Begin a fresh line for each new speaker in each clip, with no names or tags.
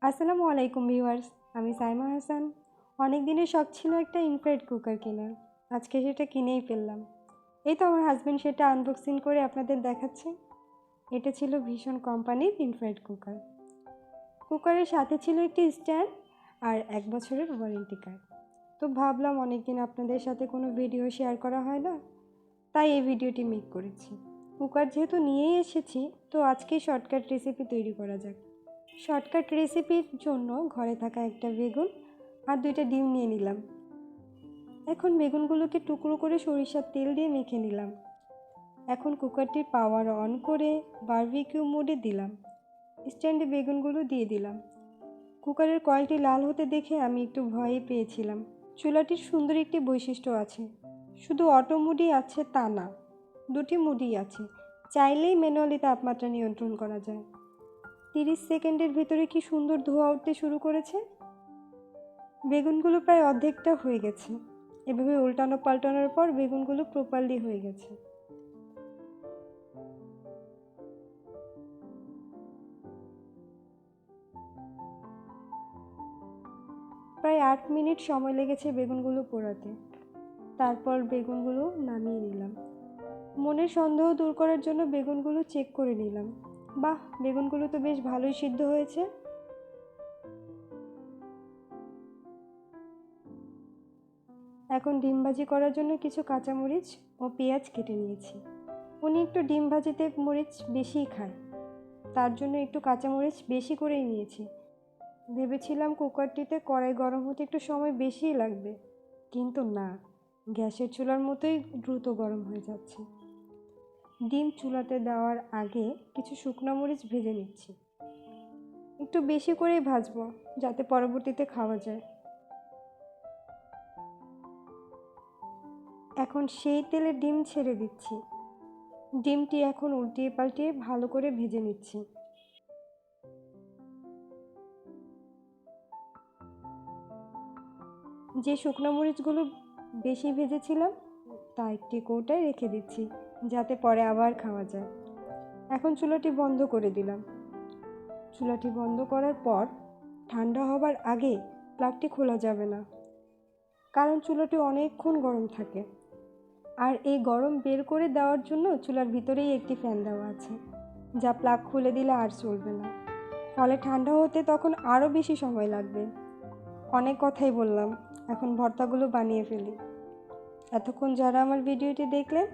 আসসালামু আলাইকুম ভিউয়ার্স, আমি সাইমা হাসান। অনেক দিনের শখ ছিল একটা ইনফ্রারেড কুকার কেনার। আজকে সেটা কিনেই ফেললাম। এই তো আমার হাজব্যান্ড সেটা আনবক্সিং করে আপনাদের দেখাচ্ছে। এটা ছিল ভীষণ কোম্পানির ইনফ্রারেড কুকার। কুকারের সাথে ছিল একটি স্ট্যান্ড আর 1 বছরের ওয়ারেন্টি কার্ড। তো ভাবলাম অনেকদিন আপনাদের সাথে কোনো ভিডিও শেয়ার করা হয় না, তাই এই ভিডিওটি মেক করেছি। কুকার যেহেতু নিয়েই এসেছি, তো আজকেই শর্টকাট রেসিপি তৈরি করা যাক। শর্টকাট রেসিপির জন্য ঘরে থাকা একটা বেগুন আর 2টা ডিম নিয়ে নিলাম। এখন বেগুনগুলোকে টুকরো করে সরিষার তেল দিয়ে মেখে নিলাম। এখন কুকারটির পাওয়ার অন করে বারবিকিউ মোডে দিলাম। স্ট্যান্ডে বেগুনগুলো দিয়ে দিলাম। কুকারের কয়েলটি লাল হতে দেখে আমি একটু ভয়ই পেয়েছিলাম। চুলাটির সুন্দর একটি বৈশিষ্ট্য আছে, শুধু অটো মোডই আছে তা না, 2টি মোডই আছে। চাইলেই ম্যানুয়ালি তাপমাত্রা নিয়ন্ত্রণ করা যায়। 30 সেকেন্ডের ভিতরে কি সুন্দর ধোঁয়া উঠতে শুরু করেছে। বেগুনগুলো প্রায় অর্ধেকটা হয়ে গেছে। এভাবে উল্টানো পাল্টানোর পর বেগুনগুলো প্রপারলি হয়ে গেছে। প্রায় 8 মিনিট সময় লেগেছে বেগুনগুলো পোড়াতে। তারপর বেগুনগুলো নামিয়ে নিলাম। মনের সন্দেহ দূর করার জন্য বেগুনগুলো চেক করে নিলাম। বাহ, বেগুনগুলো তো বেশ ভালোই সিদ্ধ হয়েছে। এখন ডিম ভাজি করার জন্য কিছু কাঁচামরিচ ও পেঁয়াজ কেটে নিয়েছি। উনি একটু ডিম ভাজিতে মরিচ বেশিই খায়, তার জন্য একটু কাঁচামরিচ বেশি করেই নিয়েছি। ভেবেছিলাম কুকারটিতে কড়াই গরম হতে একটু সময় বেশিই লাগবে, কিন্তু না, গ্যাসের চুলার মতোই দ্রুত গরম হয়ে যাচ্ছে। ডিম চুলাতে দেওয়ার আগে কিছু শুকনো মরিচ ভেজে নিচ্ছি। একটু বেশি করেই ভাজবো, যাতে পরবর্তীতে খাওয়া যায়। এখন সেই তেলে ডিম ছেড়ে দিচ্ছি। ডিমটি এখন উল্টিয়ে পাল্টিয়ে ভালো করে ভেজে নিচ্ছি। যে শুকনো মরিচগুলো বেশি ভেজেছিলাম তা একটি কৌটায় রেখে দিচ্ছি, যাতে পরে আবার খাওয়া যায়। এখন চুলাটি বন্ধ করে দিলাম। চুলাটি বন্ধ করার পর ঠান্ডা হবার আগে প্লাগটি খোলা যাবে না, কারণ চুলাটি অনেকক্ষণ গরম থাকে। আর এই গরম বের করে দেওয়ার জন্য চুলার ভিতরেই একটি ফ্যান দেওয়া আছে, যা প্লাগ খুলে দিলে আর চলবে না। ফলে ঠান্ডা হতে তখন আরও বেশি সময় লাগবে। অনেক কথাই বললাম, এখন ভর্তাগুলো বানিয়ে ফেলি। এতক্ষণ যারা আমার ভিডিওটি দেখলেন,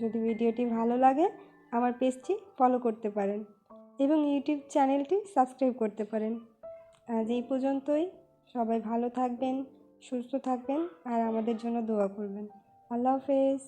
যদি ভিডিওটি ভালো লাগে আমার পেজটি ফলো করতে পারেন এবং ইউটিউব চ্যানেলটি সাবস্ক্রাইব করতে পারেন। আজ এই পর্যন্তই। সবাই ভালো থাকবেন, সুস্থ থাকবেন আর আমাদের জন্য দোয়া করবেন। আল্লাহ হাফেজ।